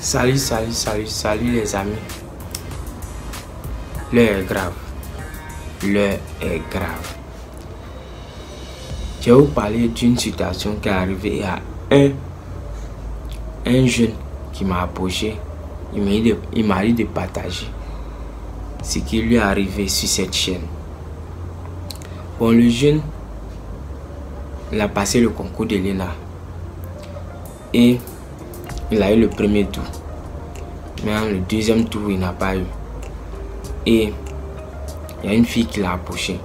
Salut les amis. L'heure est grave. L'heure est grave. Je vais vous parler d'une situation qui est arrivée à un jeune qui m'a approché. Il m'a dit de partager ce qui lui est arrivé sur cette chaîne. Bon, le jeune, il a passé le concours de l'ENA et il a eu le premier tour. Mais le deuxième tour, il n'a pas eu. Et il y a une fille qui l'a approché.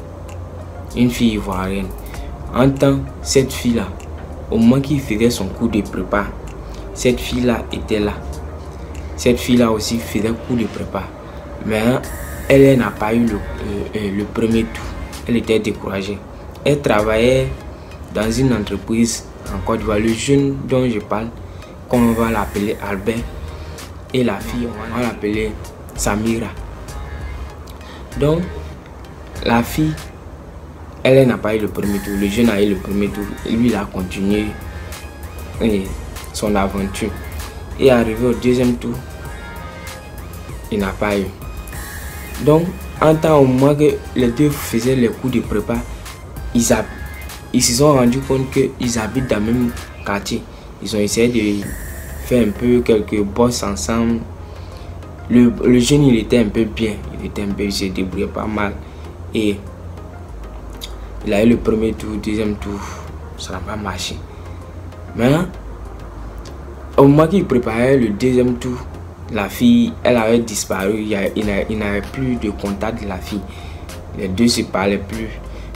Une fille ivoirienne. En tant cette fille-là, au moment qu'il faisait son cours de prépa, cette fille-là était là. Cette fille-là aussi faisait cours de prépa. Mais elle n'a pas eu le premier tour. Elle était découragée. Elle travaillait dans une entreprise en Côte d'Ivoire. Le jeune dont je parle, on va l'appeler Albert, et la fille, on va l'appeler Samira. Donc, la fille, elle n'a pas eu le premier tour. Le jeune a eu le premier tour. Lui, il a continué son aventure. Et arrivé au deuxième tour, il n'a pas eu. Donc, en temps au moment que les deux faisaient les cours de prépa, ils se sont rendus compte qu'ils habitent dans le même quartier. Ils ont essayé de faire un peu quelques bosses ensemble. Le jeune, il était un peu bien. Il se débrouillait pas mal. Et il a eu le premier tour, deuxième tour. Ça n'a pas marché. Maintenant, au moment qu'il préparait le deuxième tour, la fille, elle avait disparu. Il n'avait plus de contact de la fille. Les deux ne se parlaient plus.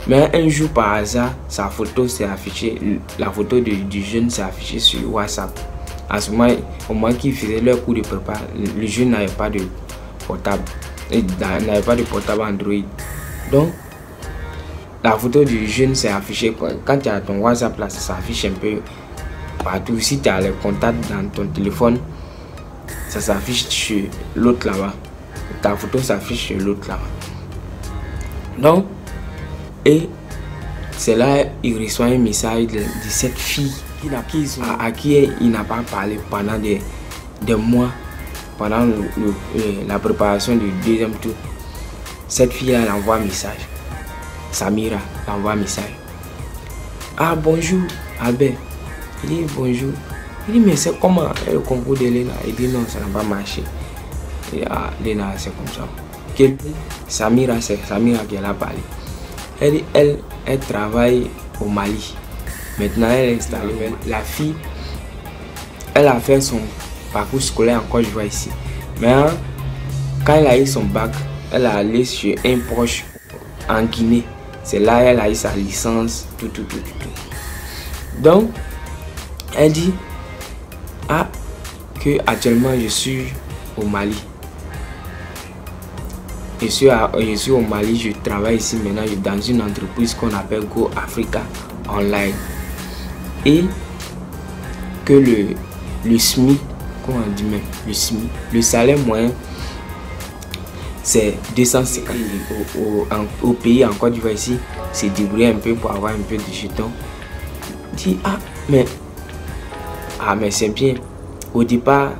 Mais un jour, par hasard, sa photo s'est affichée. La photo du jeune s'est affichée sur WhatsApp. À ce moment, au moment qu'il faisait leur cours de prépa, le jeune n'avait pas de portable. Il n'avait pas de portable Android. Donc, la photo du jeune s'est affichée. Quand tu as ton WhatsApp là, ça s'affiche un peu partout. Si tu as les contacts dans ton téléphone, ça s'affiche sur l'autre là-bas. Ta photo s'affiche sur l'autre là-bas. Donc, et c'est là qu'il reçoit un message de cette fille à qui il n'a pas parlé pendant des mois, pendant la préparation du deuxième tour. Cette fille elle envoie un message. Samira envoie un message. Ah bonjour Albert. Il dit bonjour. Il dit mais c'est comment le concours de l'ENA? Il dit non, ça n'a pas marché. Il dit ah l'ENA c'est comme ça. Samira, c'est Samira qui a parlé. Elle dit elle travaille au Mali. Maintenant elle est installée. La fille, elle a fait son parcours scolaire en Côte d'Ivoire ici. Mais quand elle a eu son bac, elle a allé chez un proche en Guinée. C'est là elle a eu sa licence, tout. Donc, elle dit que actuellement je suis au Mali. Je suis au Mali, je travaille ici maintenant dans une entreprise qu'on appelle Go Africa Online. Et que le SMIC, comment on dit même, le SMIC, le salaire moyen, c'est 250 au pays en Côte d'Ivoire ici, c'est débrouiller un peu pour avoir un peu de jetons. Dit mais c'est bien. Au départ,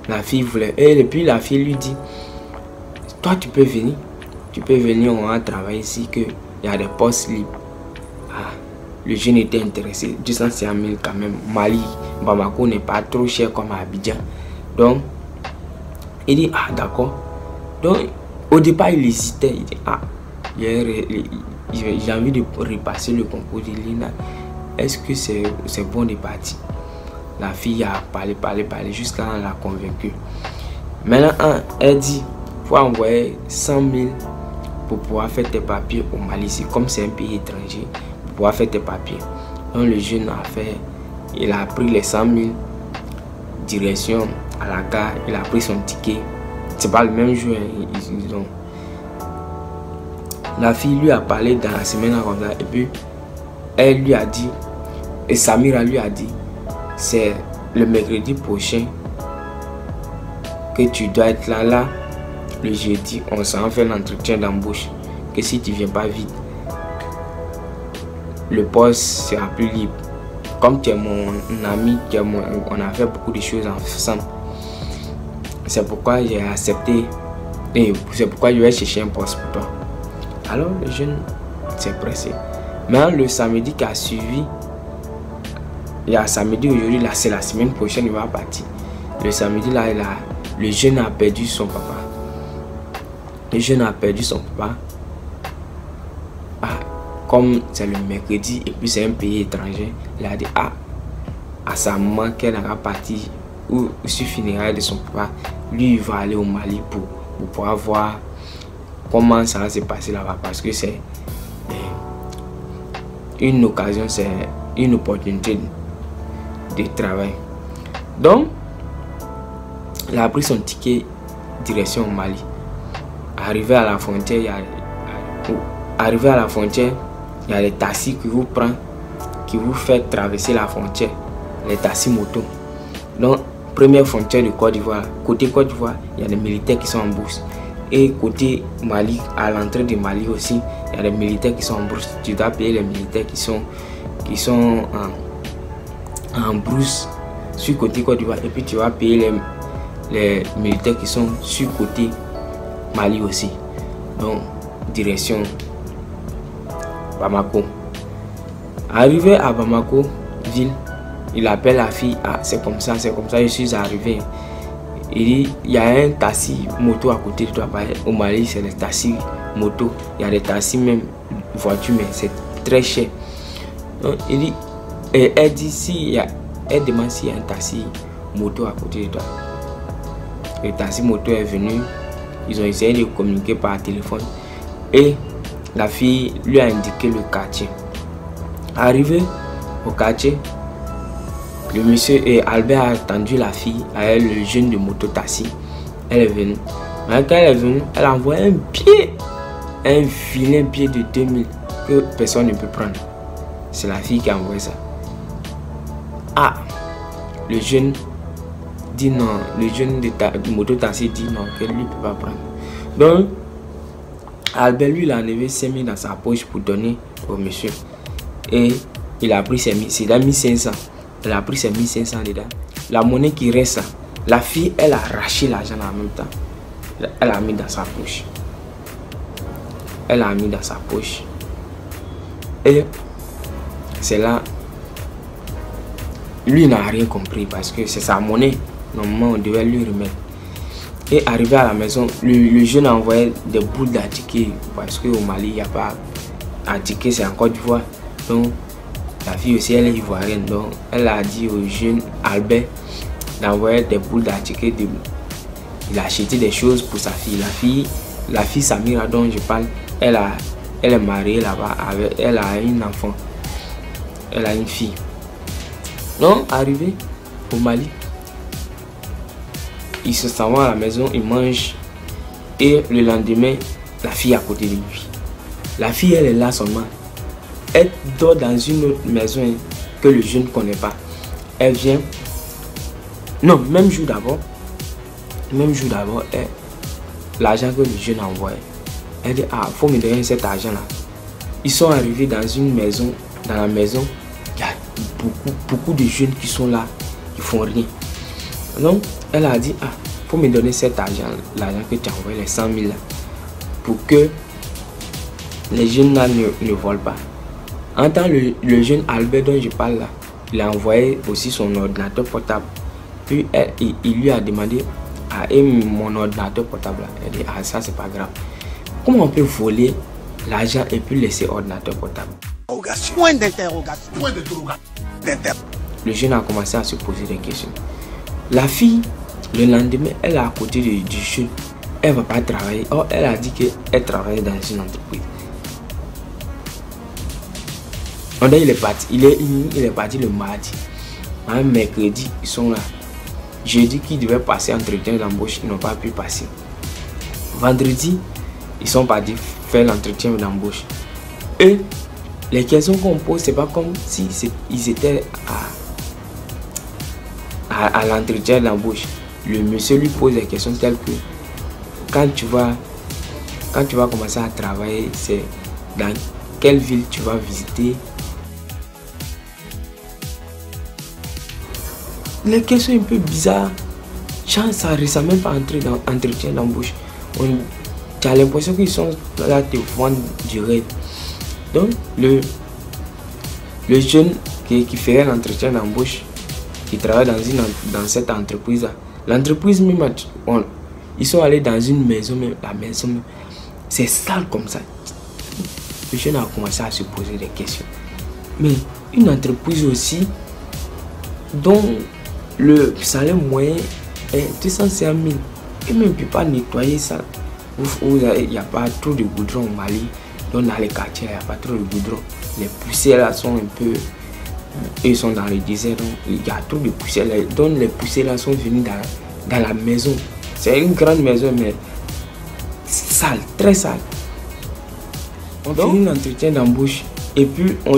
la fille voulait, et puis la fille lui dit, toi tu peux venir, on va travailler ici, qu'il y a des postes libres. Le jeune était intéressé, 250 000 quand même. Mali, Bamako n'est pas trop cher comme à Abidjan. Donc, il dit d'accord. Donc, au départ il hésitait, il dit j'ai envie de repasser le concours de l'ENA. Est-ce que c'est bon de partir? La fille a parlé jusqu'à ce qu'elle l'a convaincu. Maintenant, elle dit, il faut envoyer 100 000 pour pouvoir faire tes papiers au Mali. Comme c'est un pays étranger, pour pouvoir faire tes papiers. Donc le jeune il a pris les 100 000, direction à la gare, il a pris son ticket. C'est pas le même jour. La fille lui a parlé dans la semaine comme ça, et puis elle lui a dit, et Samira lui a dit, c'est le mercredi prochain que tu dois être là. Le jeudi, on s'en fait l'entretien d'embauche. Que si tu viens pas vite, le poste sera plus libre. Comme tu es mon ami, on a fait beaucoup de choses ensemble. c'est pourquoi j'ai accepté et c'est pourquoi je vais chercher un poste pour toi. Alors le jeune s'est pressé. Mais le samedi qui a suivi, il y a samedi aujourd'hui, là c'est la semaine prochaine, il va partir. Le samedi là, le jeune a perdu son papa. Le jeune a perdu son papa. Ah, comme c'est le mercredi et puis c'est un pays étranger, il a dit à sa maman qu'elle n'a pas parti ou sur funérailles de son papa, lui il va aller au Mali pour pouvoir voir comment ça va se passer là-bas, parce que c'est une occasion, c'est une opportunité de travail. Donc il a pris son ticket direction au Mali. Arrivé à la frontière, il y a les taxis qui vous prennent, qui vous fait traverser la frontière, les taxis moto. Donc première frontière de Côte d'Ivoire, côté Côte d'Ivoire, il y a des militaires qui sont en brousse. Et côté Mali, à l'entrée du Mali aussi, il y a des militaires qui sont en brousse. Tu dois payer les militaires qui sont en brousse sur côté Côte d'Ivoire, et puis tu vas payer les militaires qui sont sur côté Mali aussi. Donc direction Bamako. Arrivé à Bamako ville, il appelle la fille. Ah, c'est comme ça, je suis arrivé. Il dit, il y a un taxi moto à côté de toi. Au Mali, c'est les taxis moto. Il y a des taxis même voitures, mais c'est très cher. Donc, il dit, et elle dit, elle demande s'il y a un taxi moto à côté de toi. Le taxi moto est venu. Ils ont essayé de communiquer par téléphone. Et la fille lui a indiqué le quartier. Arrivé au quartier, le monsieur et Albert a attendu la fille avec le jeune de moto taxi. Elle est venue. Mais quand elle est venue, elle a envoyé un vilain billet de 2000 que personne ne peut prendre. C'est la fille qui a envoyé ça. Ah, le jeune dit non, le jeune de moto taxi dit non, que lui ne peut pas prendre. Donc, Albert lui, il a enlevé 5000 dans sa poche pour donner au monsieur. Et il a pris ses 1500. Elle a pris ses 1500 dedans. La monnaie qui reste, la fille, elle a arraché l'argent en même temps. Elle a mis dans sa poche. Elle a mis dans sa poche. Et c'est là, lui n'a rien compris parce que c'est sa monnaie. Normalement, on devait lui remettre. Et arrivé à la maison, le jeune a envoyé des boules d'attiqué parce qu'au Mali, il n'y a pas attiqué, c'est en Côte d'Ivoire. Donc, la fille aussi, elle est ivoirienne. Donc, elle a dit au jeune Albert d'envoyer des boules d'attiqué. Il a acheté des choses pour sa fille. La fille Samira dont je parle, elle est mariée là-bas. Elle a un enfant. Elle a une fille. Donc, arrivé au Mali, il se s'en va à la maison, il mange. Et le lendemain, la fille est à côté de lui. La fille, elle est là seulement. Elle dort dans une autre maison que le jeune ne connaît pas. Elle vient. Non, même jour d'abord, l'argent que le jeune a envoyé. Elle dit, ah, il faut me donner cet argent-là. Ils sont arrivés dans une maison. Dans la maison, il y a beaucoup de jeunes qui sont là. Ils font rien. Donc, elle a dit, ah, il faut me donner cet argent, l'argent que tu as envoyé, les 100 000 là, pour que les jeunes là ne volent pas. En temps, le jeune Albert dont je parle là, il a envoyé aussi son ordinateur portable. Puis il lui a demandé, ah, et mon ordinateur portable là. Elle dit, ah, ça c'est pas grave. Comment on peut voler l'argent et puis laisser ordinateur portable? Point d'interrogation. Le jeune a commencé à se poser des questions. La fille, le lendemain, elle est à côté du jeune. Elle ne va pas travailler. Or, elle a dit qu'elle travaillait dans une entreprise. Il est parti. Il est parti le mardi. Un mercredi, ils sont là. Jeudi, qui devait passer entretien d'embauche, ils n'ont pas pu passer. Vendredi, ils sont partis faire l'entretien d'embauche. Et les questions qu'on pose, c'est pas comme si ils étaient à l'entretien d'embauche. Le monsieur lui pose des questions telles que quand tu vas commencer à travailler, c'est dans quelle ville tu vas visiter. Les questions un peu bizarres. ça ne réussit même pas à entrer dans entretien d'embauche. Tu as l'impression qu'ils sont là te vendre du rêve. Donc, le jeune qui ferait l'entretien d'embauche, qui travaille dans cette entreprise-là, l'entreprise même, ils sont allés dans une maison, même la maison, c'est sale comme ça. Le jeune a commencé à se poser des questions. Mais une entreprise aussi, dont le salaire moyen est 250 000, et même ne peut pas nettoyer ça. Il n'y a pas trop de goudron au Mali, donc dans les quartiers, il n'y a pas trop de goudron. Les poussières là sont un peu... Ils sont dans le désert, donc il y a trop de poussières. Donc les poussières là sont venues dans la maison. C'est une grande maison, mais sale, très sale. On finit l'entretien d'embauche et puis on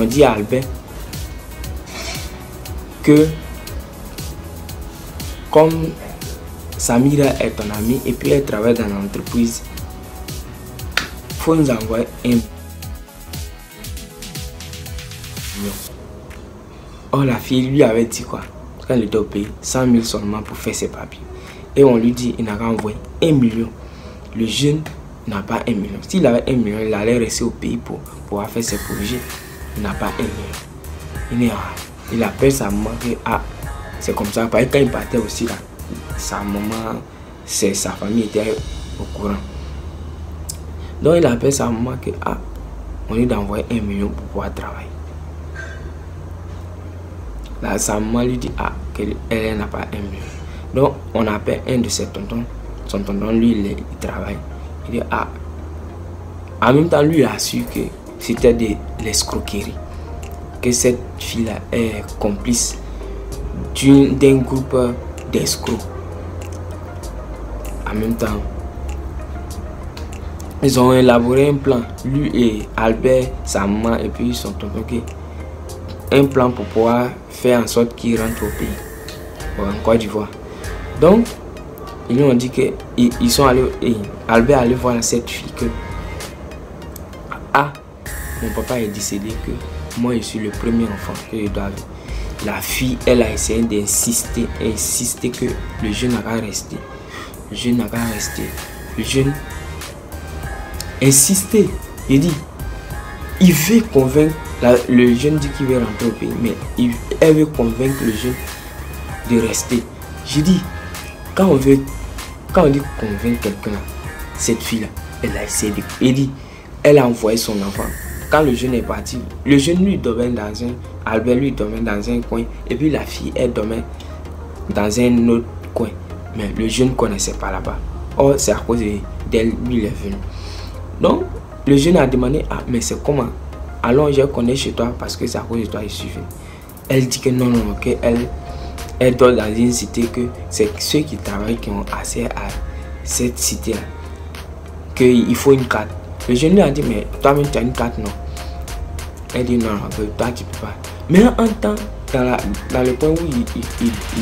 dit à Albert que comme Samira est ton amie et puis elle travaille dans l'entreprise, il faut nous envoyer un million. Or la fille lui avait dit quoi? Qu'elle était au pays, 100 000 seulement pour faire ses papiers. Et on lui dit il n'a qu'à envoyer 1 million. Le jeune n'a pas 1 million. S'il avait 1 million, il allait rester au pays pour pouvoir faire ses projets. Il n'a pas 1 million. Il appelle sa maman que c'est comme ça. Parce que quand il partait aussi là, sa maman, sa famille était au courant. Donc il appelle sa maman que on lui d'envoyer 1 million pour pouvoir travailler. Là, sa maman lui dit qu'elle n'a pas 1 million. Donc on appelle un de ses tontons. Son tonton lui il travaille. Il dit en même temps lui il a su que c'était de l'escroquerie. Que cette fille là est complice d'un groupe d'escrocs. En même temps, ils ont élaboré un plan, lui et Albert, sa maman et puis son tonton, un plan pour pouvoir faire en sorte qu'il rentre au pays, en Côte d'Ivoire. Donc, ils lui ont dit que ils sont allés, Albert allait voir cette fille que mon papa est décédé, que moi je suis le premier enfant que je dois avoir. La fille, elle a essayé d'insister que le jeune n'a qu'à rester. Le jeune n'a qu'à rester. Le jeune insistait. Il dit, il veut convaincre, le jeune dit qu'il veut rentrer au pays, mais elle veut convaincre le jeune de rester. J'ai dit, quand on dit convaincre quelqu'un, cette fille-là, elle a essayé de... Elle dit, elle a envoyé son enfant. Quand le jeune est parti, le jeune lui dormait dans un... Albert lui dormait dans un coin. Et puis la fille, elle dormait dans un autre coin. Mais le jeune ne connaissait pas là-bas. Or, c'est à cause d'elle, lui, il est venu. Donc, le jeune a demandé, mais c'est comment? Allons, je connais chez toi parce que c'est à cause de toi, je suis venu. Elle dit que non, qu'elle dort dans une cité, que c'est ceux qui travaillent qui ont accès à cette cité-là. Qu'il faut une carte. Le jeune lui a dit, mais toi-même tu as une carte, non? Elle dit non, que toi tu peux pas. Mais en temps, dans le point où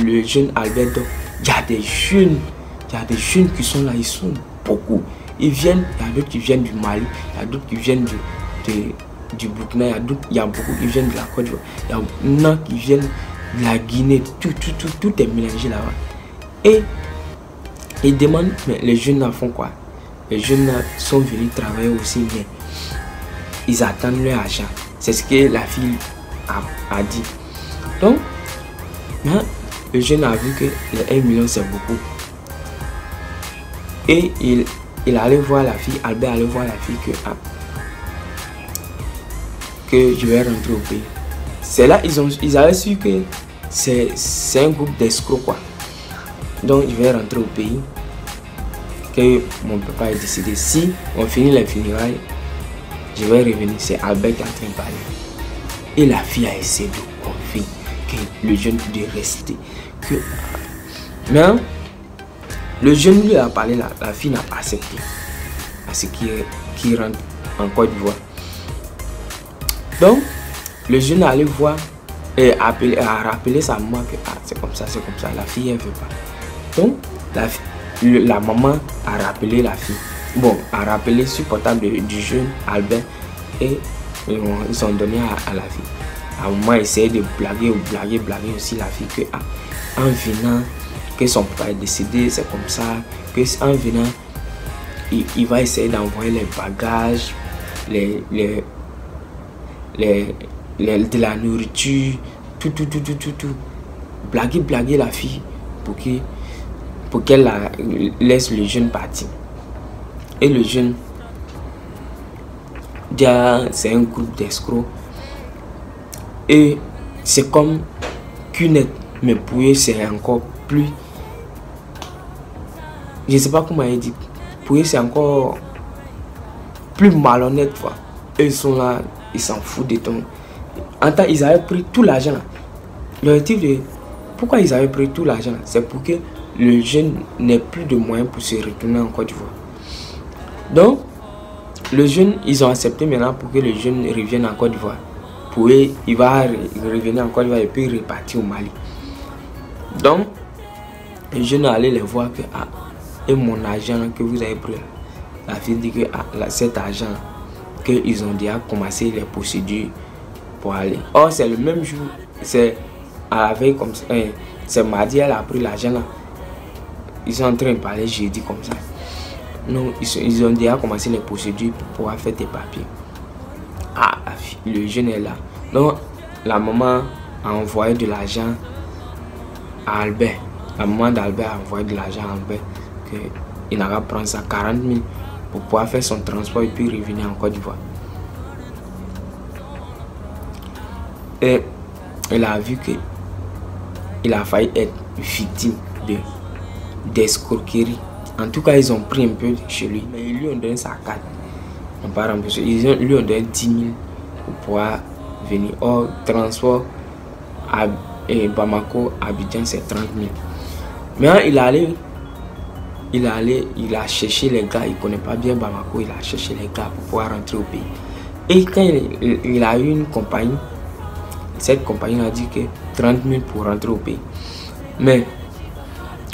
le jeune Albert dort, il y a des jeunes qui sont là, ils sont beaucoup. Ils viennent, il y a d'autres qui viennent du Mali, il y a d'autres qui viennent du Burkina, il y a beaucoup qui viennent de la Côte d'Ivoire, il y en a qui viennent de la Guinée, tout est mélangé là-bas. Et ils demandent, mais les jeunes là font quoi? Les jeunes là sont venus travailler aussi, mais ils attendent leur argent. C'est ce que la fille a dit. Donc, le jeune a vu que les 1 million c'est beaucoup. Et il allait voir la fille, Albert allait voir la fille que je vais rentrer au pays. C'est là ils avaient su que c'est un groupe d'escrocs quoi. Donc je vais rentrer au pays. Que mon papa est décédé. Si on finit les funérailles, je vais revenir. C'est Albert qui est en train de parler. Et la fille a essayé de convaincre que le jeune de rester. Mais le jeune lui a parlé, la fille n'a pas accepté. À ce qui rentre en Côte d'Ivoire. Donc, le jeune est allé voir et a rappelé sa maman que c'est comme ça. La fille elle veut pas. Donc, la maman a rappelé la fille. Bon, a rappelé sur le portable du jeune Albert et ils ont donné à la fille. À un moment, essayé de blaguer aussi la fille que en venant que son papa est décédé, c'est comme ça, que en venant, il va essayer d'envoyer les bagages, de la nourriture, tout. Blaguer la fille pour qu'elle laisse le jeune partir. Et le jeune, c'est un groupe d'escrocs. Et c'est comme Cunette, mais pour eux c'est encore plus, je ne sais pas comment il dit, pour eux c'est encore plus malhonnête quoi. Eux ils sont là, ils s'en foutent de ton. En temps ils avaient pris tout l'argent. L'objectif de pourquoi ils avaient pris tout l'argent, c'est pour que le jeune n'ait plus de moyens pour se retourner en Côte d'Ivoire. Donc le jeune, ils ont accepté maintenant pour que le jeune revienne en Côte d'Ivoire. Pour eux, il va revenir en Côte d'Ivoire et puis repartir au Mali. Donc, le jeune allait les voir que et mon argent que vous avez pris, la fille dit que cet argent qu'ils ont déjà commencé les procédures pour aller. Or, c'est le même jour, c'est à la veille comme ça, c'est mardi, elle a pris l'argent là. Ils sont en train de parler jeudi comme ça. Non, ils ont déjà commencé les procédures pour pouvoir faire des papiers. Le jeune est là. Donc, la maman a envoyé de l'argent à Albert. La maman d'Albert a envoyé de l'argent à Albert. Il n'a qu'à prendre ça 40 000 pour pouvoir faire son transport et puis revenir en Côte d'Ivoire. Et elle a vu qu'il a failli être victime d'escroquerie. En tout cas, ils ont pris un peu chez lui. Mais ils lui ont donné sa carte. Ils lui ont donné 10 000 pour pouvoir venir. Or, transport à Bamako, Abidjan, c'est 30 000. Maintenant, il a cherché les gars. Il ne connaît pas bien Bamako. Il a cherché les gars pour pouvoir rentrer au pays. Et quand il a eu une compagnie, cette compagnie a dit que 30 000 pour rentrer au pays. Mais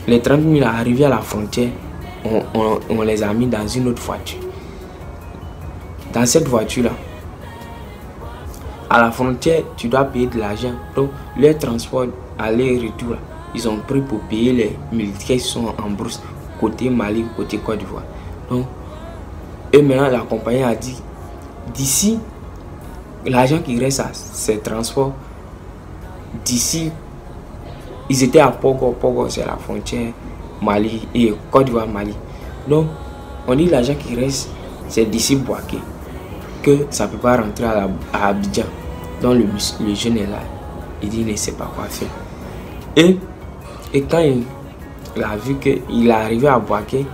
les 30 000 arrivés à la frontière, on les a mis dans une autre voiture. Dans cette voiture-là, à la frontière, tu dois payer de l'argent. Donc, les transports aller-retour, ils ont pris pour payer les militaires qui sont en brousse, côté Mali, côté Côte d'Ivoire. Donc, et maintenant, la compagnie a dit, d'ici, l'argent qui reste à ces transports, d'ici, ils étaient à Pogo, c'est la frontière Mali et Côte d'Ivoire Mali. Donc, on dit l'argent qui reste, c'est d'ici Boaké, que ça ne peut pas rentrer à Abidjan. Donc le jeune est là, il dit il ne sait pas quoi faire. Et quand il a vu qu'il est arrivé à Boaké,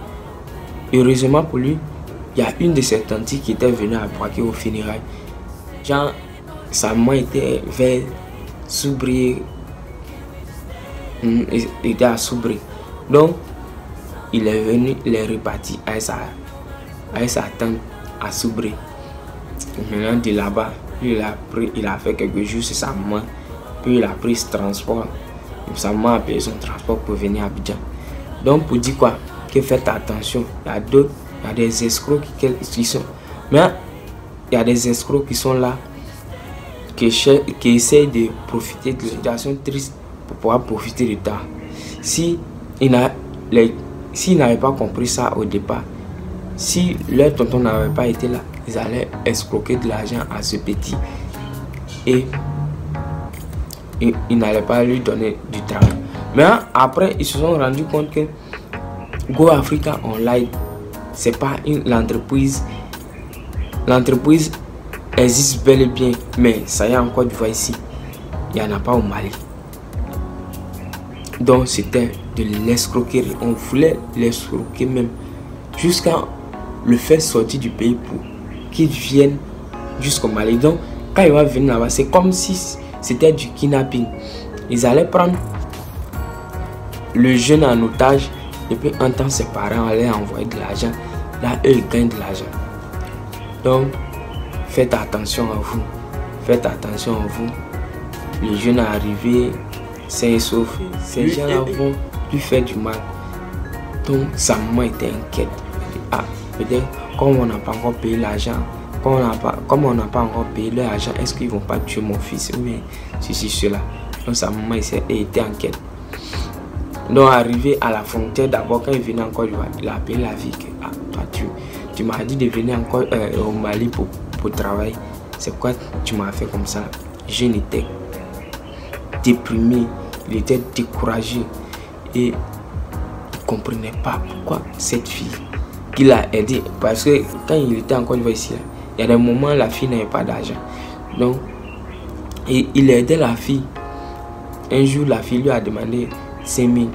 heureusement pour lui, il y a une de ses tantes qui était venue à Boaké au funérailles. Genre, sa maman était vers Soubré, il était à Soubré. Donc, il est venu, il est reparti à sa tante à Soubré. Maintenant, de là-bas, il a fait quelques jours sur sa maman. Puis il a pris ce transport. Sa maman a payé son transport pour venir à Abidjan. Donc, pour dire quoi? Que faites attention. Il y a d'autres, il y a des escrocs qui sont. Mais il y a des escrocs qui sont là, qui essayent de profiter de la situation triste pour pouvoir profiter de ça. S'ils n'avaient pas compris ça au départ, si leur tonton n'avait pas été là, ils allaient escroquer de l'argent à ce petit et ils n'allaient pas lui donner du travail. Mais après, ils se sont rendus compte que Go Africa Online, c'est pas l'entreprise. L'entreprise existe bel et bien, mais ça y est encore du voix ici. Il n'y en a pas au Mali. Donc c'était de l'escroquerie. On voulait l'escroquer même jusqu'à le faire sortir du pays pour qu'il vienne jusqu'au Mali. Donc quand il va venir là-bas, c'est comme si c'était du kidnapping. Ils allaient prendre le jeune en otage et puis en temps ses parents allaient envoyer de l'argent. Là, eux, ils gagnent de l'argent. Donc, faites attention à vous. Faites attention à vous. Le jeune est arrivé sain et sauf. Ces gens-là vont lui faire du mal. Donc, sa maman était inquiète. Ah, peut-être, comme on n'a pas encore payé l'argent, comme on n'a pas encore payé l'argent, est-ce qu'ils ne vont pas tuer mon fils? Oui, ceci, cela. Donc, sa maman était inquiète. Donc arrivé à la frontière, d'abord quand il venait en Côte d'Ivoire, il a appelé la fille que ah, toi tu m'as dit de venir au Mali pour travailler. C'est quoi tu m'as fait comme ça? Je n'étais déprimé, il était découragé et il ne comprenait pas pourquoi cette fille qui l'a aidé. Parce que quand il était en Côte d'Ivoire ici, il y a des moments où la fille n'avait pas d'argent. Donc il aidait la fille. Un jour, la fille lui a demandé 5 000.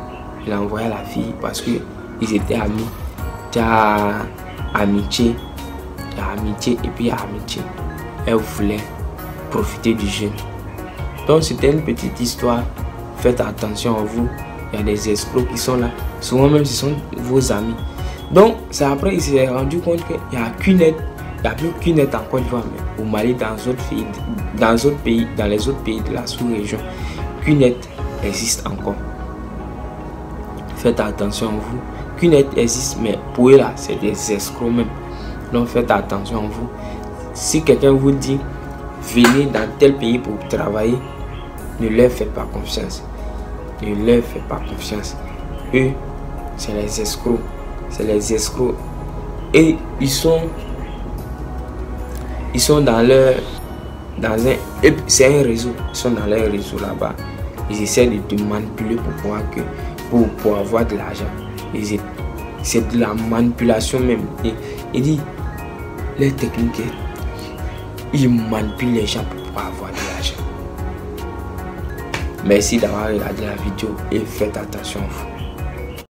Il a envoyé à la fille parce qu'ils étaient amis. Il y a amitié. Il y a amitié et puis il y a amitié. Elle voulait profiter du jeune. Donc c'était une petite histoire. Faites attention à vous. Il y a des escrocs qui sont là. Souvent même ce sont vos amis. Donc c'est après il s'est rendu compte qu'il n'y a qu'une aide. Il n'y a plus qu'une aide en Côte d'Ivoire, mais au Mali, dans les autres pays de la sous-région, qu'une aide existe encore. Faites attention à vous. Qu'une aide existe, mais pour eux là, c'est des escrocs même. Donc faites attention à vous. Si quelqu'un vous dit venez dans tel pays pour travailler, ne leur faites pas confiance. Ne leur faites pas confiance. Eux, c'est les escrocs. C'est les escrocs. Et ils sont c'est un réseau. Ils sont dans leur réseau là-bas. Ils essaient de te manipuler pour avoir de l'argent. C'est de la manipulation même. Il dit les techniques, ils manipulent les gens pour pouvoir avoir de l'argent. Merci d'avoir regardé la vidéo et faites attention à vous.